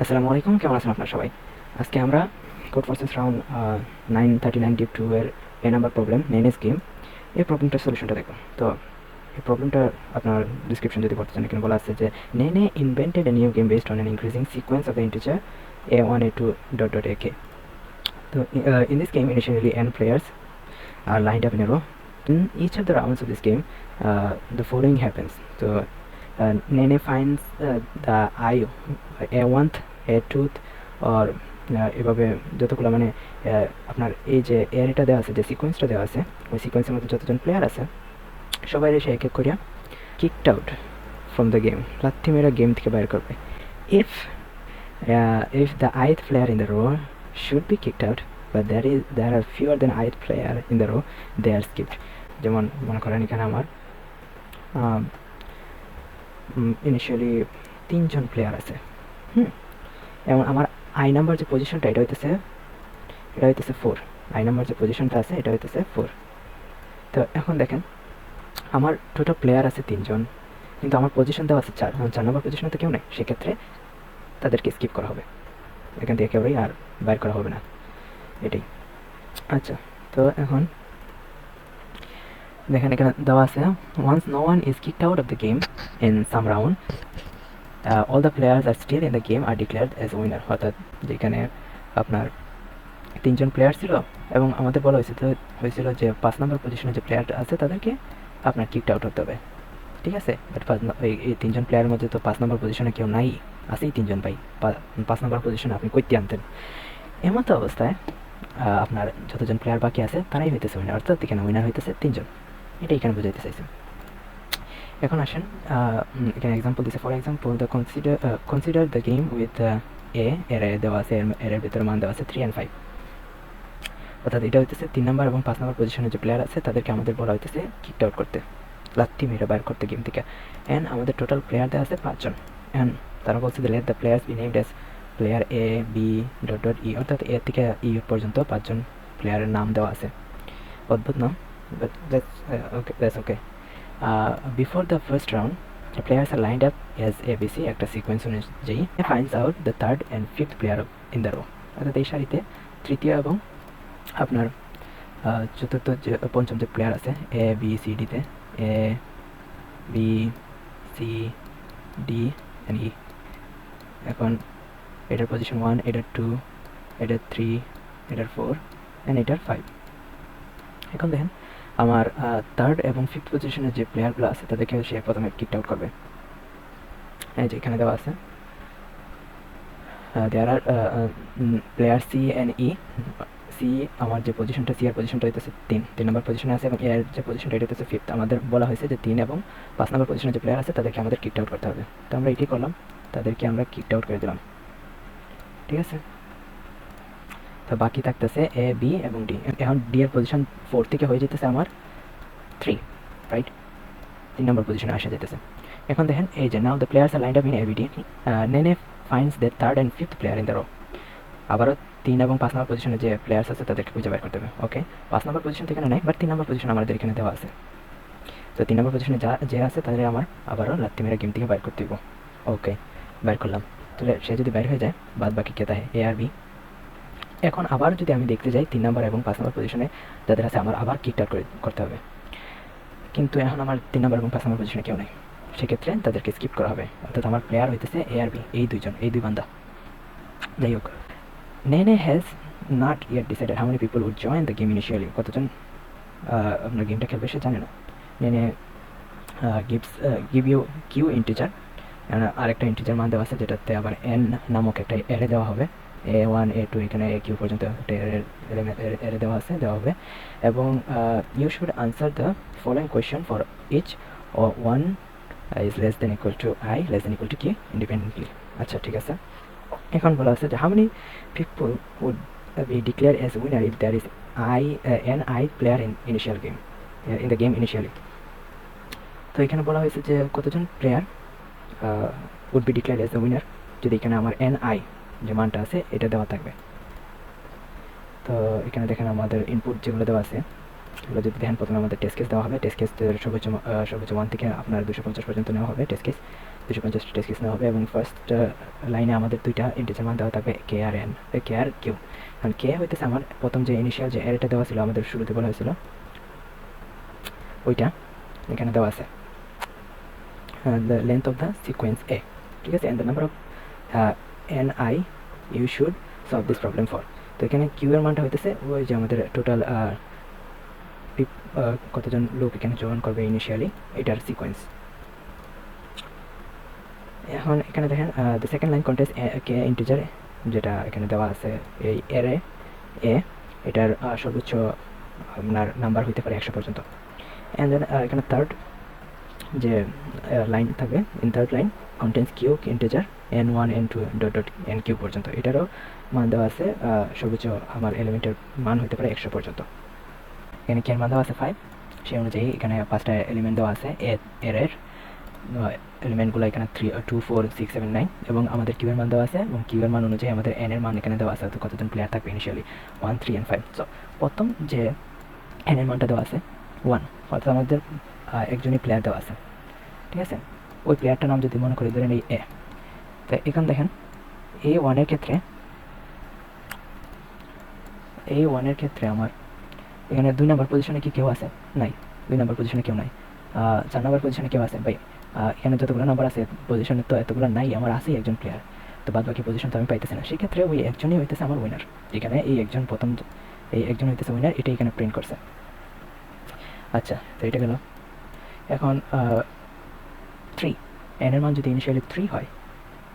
আসসালামু আলাইকুম, কেমন আছেন আপনারা সবাই? আজকে আমরা কোড ফোর্সেস রাউন্ড 939 ডিপ 2 এর এ নাম্বার প্রবলেম নেনেস গেম এই প্রবলেমটার সলিউশনটা দেখো। তো এই প্রবলেমটা আপনার ডিসক্রিপশন যদি পড়তে চান, এখানে বলা আছে যে Nene invented a new game based on an increasing sequence of the integer a1 a2 dot dot ak. So in this game initially n players are lined up in a row. In each of the rounds of this game the following happens. So Nene finds the eye a1th a2th or এভাবে যতগুলো মানে আপনার এই যে এরিটা দেওয়া আছে, যে সিকোয়েন্সটা দেওয়া আছে, ওই সিকোয়েন্সের মধ্যে যতজন প্লেয়ার আছে সবাই এসে এক এক করিয়া kicked out from the game, লাথি মেরা গেম থেকে বাইর করবে। If the ith player in the row should be kicked out, but there are fewer than ith player in the row, they are skipped. যেমন মনে করেন এখানে আমার ইনিশিয়ালি 3 জন player আছে, এবং আমার আই নাম্বার যে পজিশনটা এটা হইতেছে 4। আই নাম্বার যে পজিশনটা আছে এটা হইতেছে 4। তো এখন দেখেন আমার টোটাল প্লেয়ার আছে 3 জন, কিন্তু আমার পজিশন দেওয়া আছে 4। 4 নম্বর পজিশনে তো কেউ নেই, সেক্ষেত্রে তাদেরকে স্কিপ করা হবে, এখান থেকে কেউই আর বাইর করা হবে না, এটাই। আচ্ছা, তো এখন দেখেন এখানে দেওয়া আছে once no one is kicked out of the game in some round, all the players are still in the game are declared as winner। অর্থাৎ যেখানে আপনার 3 জন প্লেয়ার ছিল এবং আমাদের বলা হয়েছিল যে 5 নম্বর পজিশনে যে প্লেয়ারটা আছে তাদেরকে আপনার কিকড আউট হতে হবে, ঠিক আছে। বাট এই 3 জন প্লেয়ারের মধ্যে তো 5 নম্বর পজিশনে কেউ নাই, আছেই 3 জন ভাই। 5 নম্বর পজিশনে আপনি কইতে আনতেন। এমতো অবস্থায় আপনার যতজন প্লেয়ার বাকি আছে তারাই হইতেছে উইনার, অর্থাৎ এখানে উইনার হইতেছে 3 জন, এটা এখানে বোঝাইতে চাইছে। এখন আসেন এখানে এক্সাম্পল দিছে। For example the consider the game with এর দেওয়া আছে, এর ভিতরে মান দেওয়া আছে 3 and 5। অর্থাৎ এটা হইতেছে 3 নম্বর এবং 5 নম্বর পজিশনে যে প্লেয়ার আছে তাদেরকে আমাদের বলা হইতেছে কিকড আউট করতে, লাত্তি মেরে বাইর করতে গেম থেকে। অ্যান্ড আমাদের টোটাল প্লেয়ার দেওয়া আছে 5 জন। অ্যান্ড তারা বলছে যে let the players be named as player A B dot dot E, অর্থাৎ এ থেকে ই পর্যন্ত 5 জন প্লেয়ারের নাম দেওয়া আছে। অদ্ভুত নাম, but that's okay. Before the first round, the players are lined up as ABC, একটা সিকোয়েন্স অনুযায়ী। finds out the third and fifth player in the row, অর্থাৎ এই সারিতে তৃতীয় এবং আপনার চতুর্থ যে পঞ্চম যে প্লেয়ার আছে এ বি সি ডিতে, A B C D and ই। এখন এটার পজিশন 1, এটার 2, এটার 3, এটার 4 অ্যান্ড এটার 5। এখন দেখেন আমার থার্ড এবং ফিফথ পজিশনের যে প্লেয়ারগুলো আছে তাদেরকে সে প্রথমে কিকড আউট করবে। এই যে এখানে দেওয়া আছে there are player C and E. C আমার যে পজিশনটা, সি এর পজিশনটা হইতেছে 3 নম্বর পজিশনে আছে, এবং এর যে পজিশনটা এটা হচ্ছে 5th। আমাদের বলা হয়েছে যে 3 এবং 5 নম্বর পজিশনে যে প্লেয়ার আছে তাদেরকে আমাদের কিকড আউট করতে হবে। তো আমরা এটাই করলাম, তাদেরকে আমরা কিকড আউট করে দিলাম, ঠিক আছে। তো বাকি থাকতেছে এ বি এবং ডি। এখন ডি এর পজিশন 4 থেকে হয়ে যেতেছে আমার 3, রাইট? 3 নম্বর পজিশনে আসা যেতেছে। এখন দেখেন এই যে now the players are lined up in ABD, Nene finds the third and fifth player in the row. আবারও 3 এবং 5 নম্বর পজিশনে যে প্লেয়ার্স আছে তাদেরকে খুঁজে বের করতে হবে। ওকে, 5 নম্বর পজিশন থেকে নেই, বাট 3 নম্বর পজিশন আমাদের এখানে দেওয়া আছে। তো 3 নম্বর পজিশনে যে আছে তাদের আমার আবারও লাত্তি মেরে গেম থেকে বাইর করতে দিব। ওকে, বাইর করলাম। তাহলে সে যদি বাইর হয়ে যায়, বাদ বাকি কে থাকে এ আর বি। এখন আবার যদি আমি দেখতে যাই 3 নম্বর এবং 5 নম্বর পজিশনে যাদের আছে আমার আবার কিকড আউট করতে হবে, কিন্তু এখন আমার 3 নম্বর এবং 5 নম্বর পজিশনে কেউ নেই, সেক্ষেত্রে তাদেরকে স্কিপ করা হবে। অর্থাৎ আমার প্লেয়ার হইতেছে এ আর বি, এই দুইজন, এই দুই বান্দা। যাই হোক, Nene has not yet decided how many people would join the game initially. কতজন আপনার গেমটা খেলবে সে জানে না। Nene give you q integer, আরেকটা ইন্টিজার মান দেওয়া আছে যেটাতে আবার n নামক একটা অ্যারে দেওয়া হবে। a1 a2 এখানে a q পর্যন্ত একটা অ্যারে দেওয়া হবে, এবং you should answer the following question for each one is less than equal to i less than equal to k independently. আচ্ছা, ঠিক আছে। এখন বলা আছে যে how many people would be declare as winner if there is n i player in the game initially. তো এখানে বলা হয়েছে যে কতজন player would be declare as the winner যদি এখানে আমার এন আই যে মানটা আছে এটা দেওয়া থাকবে। তো এখানে দেখেন আমাদের ইনপুট যেগুলো দেওয়া আছে এগুলো যদি দেখেন, প্রথমে আমাদের টেস্ট কেস দেওয়া হবে। টেস্ট কেস সর্বোচ্চ 1 থেকে আপনার 250 পর্যন্ত নেওয়া হবে টেস্ট কেস। 250 টেস্ট কেস নেওয়া হবে এবং ফার্স্ট লাইনে আমাদের দুইটা ইন্টিজার মান দেওয়া থাকবে কে আর এন, কে আর কিউ। কারণ কে হইতেছে আমার প্রথম যে ইনিশিয়াল যে অ্যারেটা দেওয়া ছিল আমাদের শুরুতে বলা হয়েছিল ওইটা এখানে দেওয়া আছে, the length of the sequence A, ঠিক আছে, and the number of N I you should solve this problem for. তো এখানে কিউ এর মানটা হইতেছে ওই যে আমাদের টোটাল কতজন লোক এখানে জয়েন করবে ইনিশিয়ালি এটার সিকোয়েন্স। এখন এখানে দেখেন the second line contents K integer, যেটা এখানে দেওয়া আছে এই অ্যারে এ, এটার সর্বোচ্চ আপনার নাম্বার হইতে পারে 100 পর্যন্ত। অ্যান্ড দেন এখানে থার্ড যে লাইন থাকবে, in third line contents q integer n1 n2 dot dot n q পর্যন্ত, এটারও মান দেওয়া আছে সর্বোচ্চ আমার এলিমেন্টের মান হইতে পারে 100 পর্যন্ত। এখানে কে এর মান দেওয়া আছে 5, সেই অনুযায়ী এখানে 5টা এলিমেন্ট দেওয়া আছে এর এলিমেন্টগুলো এখানে 3 2 4 6 7 9 এবং আমাদের কিউ এর মান দেওয়া আছে এবং কিউ এর মান অনুযায়ী আমাদের এন এর মান এখানে দেওয়া আছে, তো কতজন প্লেয়ার থাকবে ইনিশিয়ালি 1 3 and 5। সো প্রথম যে এন এর মানটা দেওয়া আছে 1, অর্থাৎ আমাদের একজনই প্লেয়ার দেওয়া আছে, ঠিক আছে। ওই প্লেয়ারটার নাম যদি মনে করি ধরেন এই এ, তো এখানে দেখেন এই ওয়ানের ক্ষেত্রে আমার এখানে 2 নম্বর পজিশনে কি কেউ আছে? নাই, 2 নম্বর পজিশনে কেউ নাই। 4 নম্বর পজিশনে কেউ আছে? ভাই এখানে যতগুলো নাম্বার আছে পজিশনে তো এতগুলো নাই, আমার আছেই একজন প্লেয়ার, তো বাদ বাকি পজিশন তো আমি পাইতেছি না। সেক্ষেত্রে ওই একজনই হইতেছে আমার উইনার, যেখানে এই একজন হইতেছে উইনার, এটা এখানে প্রিন্ট করছে। আচ্ছা, তো এটা গেল। এখন 3 এন এর মান যদি ইনিশিয়ালি 3 হয়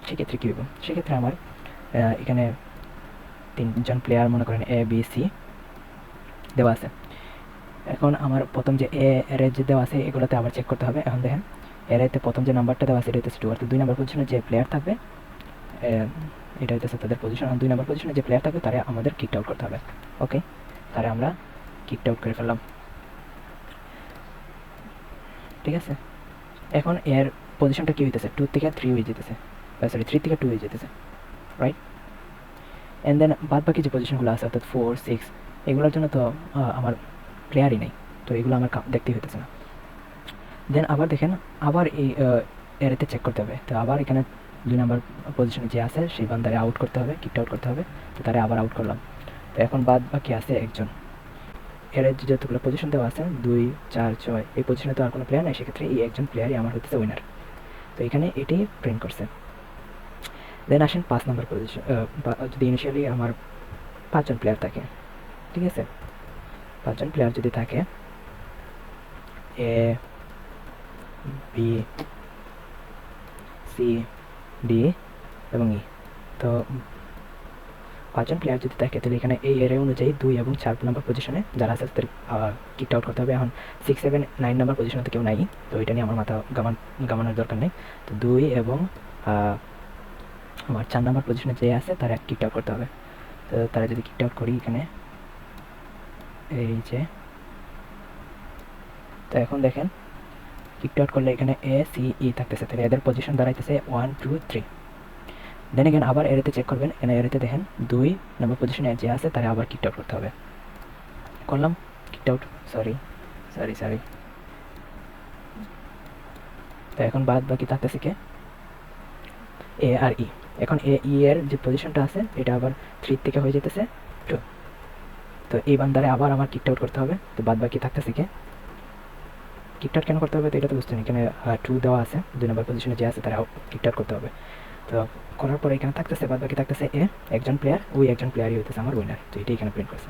সেক্ষেত্রে কী হইব? সেক্ষেত্রে আমার এখানে 3জন প্লেয়ার মনে করেন এ বি সি দেওয়া আছে। এখন আমার প্রথম যে এর যে দেওয়া আছে এগুলোতে আবার চেক করতে হবে। এখন দেখেন এতে প্রথম যে নাম্বারটা দেওয়া আছে এটা হচ্ছে 2, অর্থাৎ 2 নম্বর পজিশনে যে প্লেয়ার থাকবে এটা হচ্ছে তাদের পজিশন। 2 নম্বর পজিশনে যে প্লেয়ার থাকবে তারা আমাদের কিকড আউট করতে হবে। ওকে, তারা আমরা কিকড আউট করে ফেললাম, ঠিক আছে। এখন এর পজিশনটা কী হইতেছে? 2 থেকে 3 হয়ে যেতেছে, সরি 3 থেকে 2 হয়ে যেতেছে, রাইট। অ্যান্ড দেন বাদ বাকি যে পজিশনগুলো আছে অর্থাৎ 4 6 এগুলোর জন্য তো আমার প্লেয়ারই নেই, তো এগুলো আমার দেখতেই হইতেছে না। দেন আবার দেখেন আবার এই এরেতে চেক করতে হবে, তো আবার এখানে 2 নম্বর পজিশনে যে আছে সেই বান্দারে আউট করতে হবে, কিকড আউট করতে হবে, তো তারা আবার আউট করলাম। তো এখন বাদ বাকি আছে একজন, এর যতগুলো পজিশন দেওয়া আছে 2 4 6 এই পজিশনে তো আর কোনো প্লেয়ার নাই, সেক্ষেত্রে এই একজন প্লেয়ারই আমার হইতেছে উইনার, তো এখানে এটাই প্রিন্ট করছে। দেন আসেন 5 নম্বর পজিশন, যদি ইনিশিয়ালি আমার 5জন প্লেয়ার থাকে, ঠিক আছে, 5জন প্লেয়ার যদি থাকে এ বি সি ডি এবং ই, তো 5জন প্লেয়ার যদি থাকে তাহলে এখানে এই এরিয়া অনুযায়ী 2 এবং 4 নম্বর পজিশনে যারা আছে তাদের কিক আউট করতে হবে। এখন 6 7 9 নম্বর পজিশনে তো কেউ নাই, তো এটা নিয়ে আমার মাথা গামানোর দরকার নেই। তো 2 এবং আমার 4 নম্বর পজিশনে যে আছে তারা কিক আউট করতে হবে। তো তারা যদি কিক আউট করি এখানে এই যে, তো এখন দেখেন কিক আউট করলে এখানে এ সি ই থাকতেছে, তাহলে এদের পজিশন দাঁড়াইতেছে 1 2 3। দেন এখানে আবার এরিতে চেক করবেন, এখানে এরিতে দেখেন 2 নম্বর পজিশনে যে আছে তারা আবার কিক আউট করতে হবে। করলাম কিক আউট, সরি। তো এখন বাদ বাকি থাকতেছে কে? এ আর ই। এখন এ ই এর যে পজিশনটা আছে এটা আবার 3 থেকে হয়ে যেতেছে 2, তো এই বান্দারে আবার আমার কিক আউট করতে হবে। তো বাদ বাকি থাকতেছে কে? কিক আউট কেন করতে হবে তো এটা তো বুঝতে নেই, এখানে 2 দেওয়া আছে, 2 নম্বর পজিশনে যে আছে তারা কিক আউট করতে হবে। তো করার পরে এখানে থাকতেছে বাদ বাকি থাকতেছে এ একজন প্লেয়ার, ওই একজন প্লেয়ারই হইতেছে আমার উইনার, তো এটাই এখানে প্রিন্ট করছে।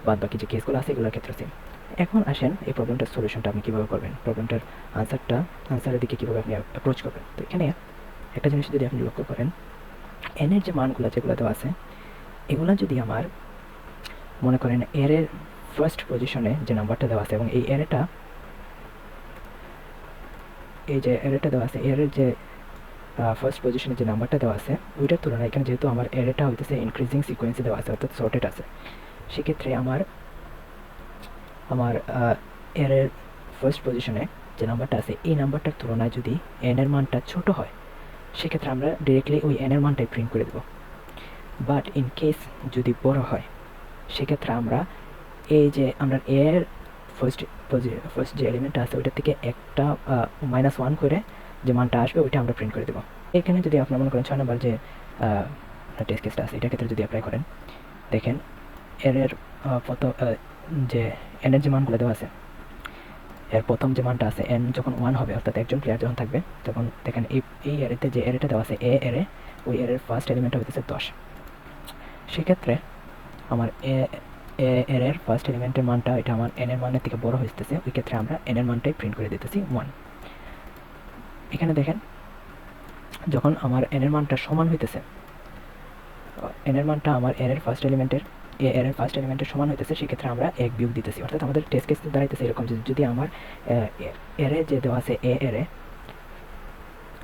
বাদ বাকি যে কেসগুলো আছে এগুলোর ক্ষেত্রে সেম। এখন আসেন এই প্রবলেমটার সলিউশনটা আপনি কীভাবে করবেন, প্রবলেমটার আনসারের দিকে কীভাবে আপনি অ্যাপ্রোচ করবেন। তো এখানে একটা জিনিস যদি আপনি লক্ষ্য করেন, এনের যে মানগুলো যেগুলো দেওয়া আছে এগুলো যদি আমার মনে করেন এর ফার্স্ট পজিশনে যে নাম্বারটা দেওয়া আছে এবং এই এরেটা দেওয়া আছে, এর যে ফার্স্ট পজিশনে যে নাম্বারটা দেওয়া আছে ওইটার তুলনায় এখানে যেহেতু আমার এরেটা হইতেছে ইনক্রিজিং সিকোয়েন্সে দেওয়া আছে অর্থাৎ শর্টেড আছে, সেক্ষেত্রে আমার এরের ফার্স্ট পজিশনে যে নাম্বারটা আছে এই নাম্বারটার তুলনায় যদি এনের মানটা ছোট হয় সেক্ষেত্রে আমরা ডিরেক্টলি ওই এনের মানটাই প্রিন্ট করে দেবো। বাট ইন কেস যদি বড় হয় সেক্ষেত্রে আমরা এই যে আমরা এর ফার্স্ট যে এলিমেন্টটা আছে ওইটার থেকে একটা -1 করে যে মানটা আসবে ওইটা আমরা প্রিন্ট করে দেবো। এখানে যদি আপনার মনে করেন 6 নাম্বার যে টেস্ট কেসটা আছে এটার ক্ষেত্রে যদি অ্যাপ্লাই করেন, দেখেন এর প্রথম যে এনের যে মানগুলো দেওয়া আছে, এর প্রথম যে মানটা আছে এন যখন 1 হবে, অর্থাৎ একজন প্লেয়ার যখন থাকবে, তখন দেখেন এই এরেতে যে এরেটা দেওয়া আছে এ এরে, ওই এরের ফার্স্ট এলিমেন্টটা হইতেছে 10। সেক্ষেত্রে আমার এর ফার্স্ট এলিমেন্টের মানটা এটা আমার এন এর মানের থেকে বড় হইতেছে, ওই ক্ষেত্রে আমরা এন এর মানটাই প্রিন্ট করে দিতেছি 1। এখানে দেখেন যখন আমার এন এর মানটা সমান হইতেছে, এন এর মানটা আমার এর ফার্স্ট এলিমেন্টের এর ফার্স্ট এলিমেন্টের সমান হইতেছে, সেক্ষেত্রে আমরা এক বিয়োগ দিতেছি। অর্থাৎ আমাদের টেস্ট কেস দাঁড়াইতেছে এরকম যে যদি আমার এরে যে দেওয়া আছে এরে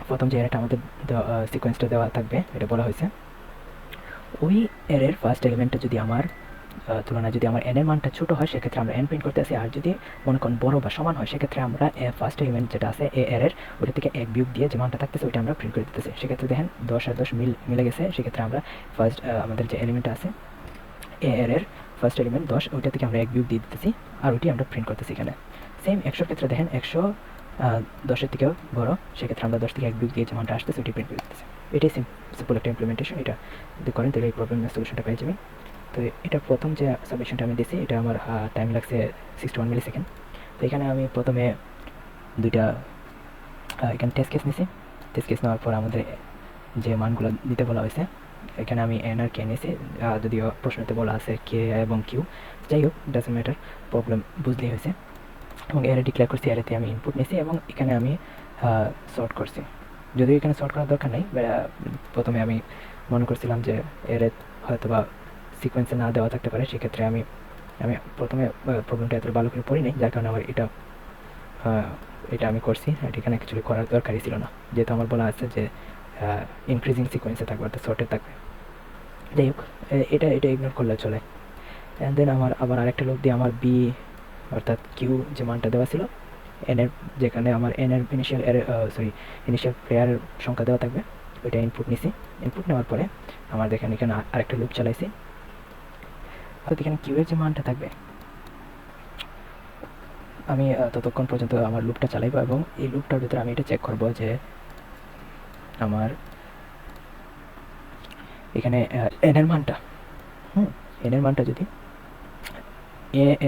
প্রথম যে এরেটা আমাদের সিকোয়েন্সটা দেওয়া থাকবে, এটা বলা হয়েছে ওই এরের ফার্স্ট এলিমেন্টটা যদি আমার তুলনায় যদি আমার এন এর মানটা ছোটো হয়, সেক্ষেত্রে আমরা এন প্রিন্ট করতে আসি। আর যদি মনে করেন বড় বা সমান হয়, সেক্ষেত্রে আমরা ফার্স্ট এলিমেন্ট যেটা আছে এ এর ওটা থেকে এক বিয়োগ দিয়ে যে মানটা থাকতেছে ওইটা আমরা প্রিন্ট করে দিতেছি। সেক্ষেত্রে দেখেন 10 আর 10 মিলে গেছে। সেক্ষেত্রে আমরা ফার্স্ট আমাদের যে এলিমেন্ট আছে এ এর ফার্স্ট এলিমেন্ট 10, ওইটা থেকে আমরা এক বিয়োগ দিয়ে দিতেছি, আর ওইটি আমরা প্রিন্ট করতেছি এখানে। সেম 100 ক্ষেত্রে দেখেন 100 10-এর থেকেও বড়, সেক্ষেত্রে আমরা 10 থেকে এক বিয়োগ দিয়ে যে মানটা আসতেছে ওইটি প্রিন্ট করে দিতেছি। এটাই সিম্পল একটা ইমপ্লিমেন্টেশন। এটা যদি করেন তাহলে এই প্রবলেমের সলিউশনটা পেয়ে যাবেন। তো এটা প্রথম যে সাবমিশনটা আমি দিয়েছি এটা আমার টাইম লাগছে 61 মিলি সেকেন্ড। তো এখানে আমি প্রথমে দুইটা এখানে টেস্ট কেস নিয়েছি। টেস্ট কেস নেওয়ার পর আমাদের যে মানগুলো দিতে বলা হয়েছে, এখানে আমি এন আর কে নিয়েছি, যদিও প্রশ্নতে বলা আছে কে এবং কিউ, যাই হোক ডাজন্ট ম্যাটার, প্রবলেম বুঝলেই হয়েছে। এবং এরে ডিক্লেয়ার করছি, এরেতে আমি ইনপুট নিয়েছি এবং এখানে আমি সর্ট করছি। যদিও এখানে সর্ট করার দরকার নেই, প্রথমে আমি মনে করছিলাম যে এরে হয়তো বা সিকোয়েন্সে না দেওয়া থাকতে পারে, সেক্ষেত্রে আমি প্রথমে প্রবলেমটা এত ভালো করে পড়ি নাই, যার কারণে আমার এটা আমি করছি। এখানে অ্যাকচুয়ালি করার দরকারই ছিল না, যেহেতু আমার বলা আছে যে ইনক্রিজিং সিকোয়েন্সে থাকবে, অর্থাৎ শর্টে থাকবে। যাই হোক, এটা ইগনোর করলে চলে। অ্যান্ড দেন আমার আবার আরেকটা লুপ দিয়ে আমার বি অর্থাৎ কিউ যে মানটা দেওয়া ছিল এনের, যেখানে আমার এনের ইনিশিয়াল প্লেয়ারের সংখ্যা দেওয়া থাকবে, ওইটা ইনপুট নিছি। ইনপুট নেওয়ার পরে আমার দেখেন এখানে আরেকটা লুপ চালাইছি, অর্থাৎ এখানে কিউ এর যে মানটা থাকবে আমি ততক্ষণ পর্যন্ত আমার লুপটা চালাইবো, এবং এই লুপটার ভিতরে আমি এটা চেক করবো যে আমার এখানে এনের মানটা এনের মানটা যদি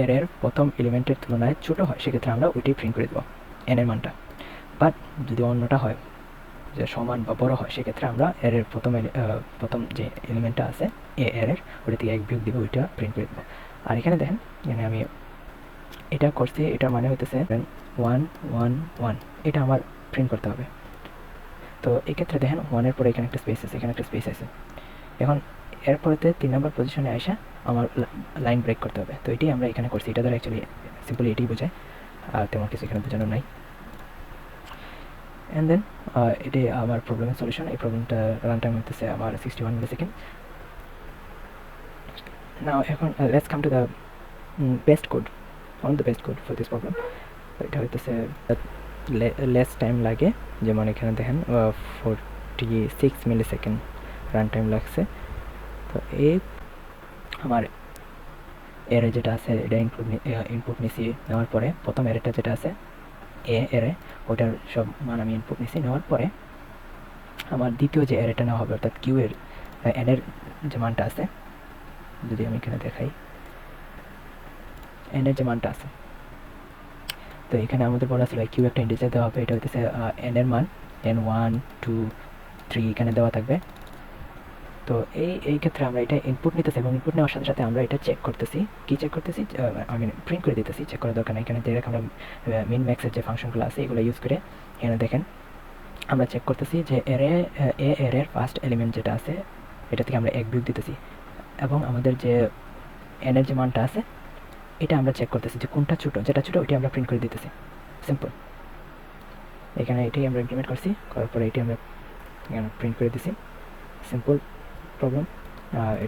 এর প্রথম এলিমেন্টের তুলনায় ছোটো হয়, সেক্ষেত্রে আমরা ওইটাই প্রিন্ট করে দেবো এনের মানটা। বাট যদি অন্যটা হয় যে সমান বা বড় হয়, সেক্ষেত্রে আমরা এর প্রথম যে এলিমেন্টটা আছে এর ওইটা থেকে এক বিয়োগ দিব, ওইটা প্রিন্ট করে দেবো। আর এখানে দেখেন এখানে আমি এটা করছি, এটার মানে হইতেছে 1 1 1, এটা আমার প্রিন্ট করতে হবে। তো এক্ষেত্রে দেখেন 1-এর পরে এখানে একটা স্পেস আছে, এখানে একটা স্পেস আছে। এখন এরপরেতে 3 নম্বর পজিশনে আসা আমার লাইন ব্রেক করতে হবে। তো এটাই আমরা এখানে করছি, এটা দ্বারা অ্যাকচুয়ালি সিম্পলি এটাই বোঝায়, আর তেমন কিছু এখানে বোঝানো নাই। অ্যান্ড দেন এটাই আমার প্রবলেমের সলিউশন। এই প্রবলেমটা রান টাইম হইতেছে আমার 61 মিলি সেকেন্ড। নাও এখন let's come to the best code, the best code for this problem. এটা হইতেছে লেস টাইম লাগে, যেমন এখানে দেখেন 46 মিলি সেকেন্ড রান টাইম লাগছে। তো এই আমার এরে যেটা আছে এটা ইনপুট নিছি, নেওয়ার পরে প্রথম এরেটা যেটা আছে এরে ওটার সব মান আমি ইনপুট নিছি, নেওয়ার পরে আমার দ্বিতীয় যে এরেটা নেওয়া হবে, অর্থাৎ কিউ এর এনের যে মানটা আছে, যদি আমি এখানে দেখাই এনের যে মানটা আছে, তো এখানে আমাদের বলা ছিল কিউ একটা ইন্টিজার দেওয়া হবে, এটা হইতেছে এন এর মান এন 1 2 3 এখানে দেওয়া থাকবে। তো এই ক্ষেত্রে আমরা এটা ইনপুট নিতেছি, এবং ইনপুট নেওয়ার সাথে সাথে আমরা এটা চেক করতেছি। কি চেক করতেছি? আমি প্রিন্ট করে দিতেছি, চেক করার দরকার নেই। এখানে ডিরেক্ট আমরা মিন ম্যাক্সের যে ফাংশনগুলো আছে এগুলো ইউজ করে এখানে দেখেন আমরা চেক করতেছি যে এর ফার্স্ট এলিমেন্ট যেটা আছে এটা থেকে আমরা এক বিয়োগ দিতেছি, এবং আমাদের যে এনের যে মানটা আছে এটা আমরা চেক করতেছি যে কোনটা ছোটো, যেটা ছোটো ওইটা আমরা প্রিন্ট করে দিতেছি। সিম্পল, এখানে এটাই আমরা ইমপ্লিমেন্ট করছি, করার পরে এটি আমরা এখানে প্রিন্ট করে দিছি। Simple problem. এটা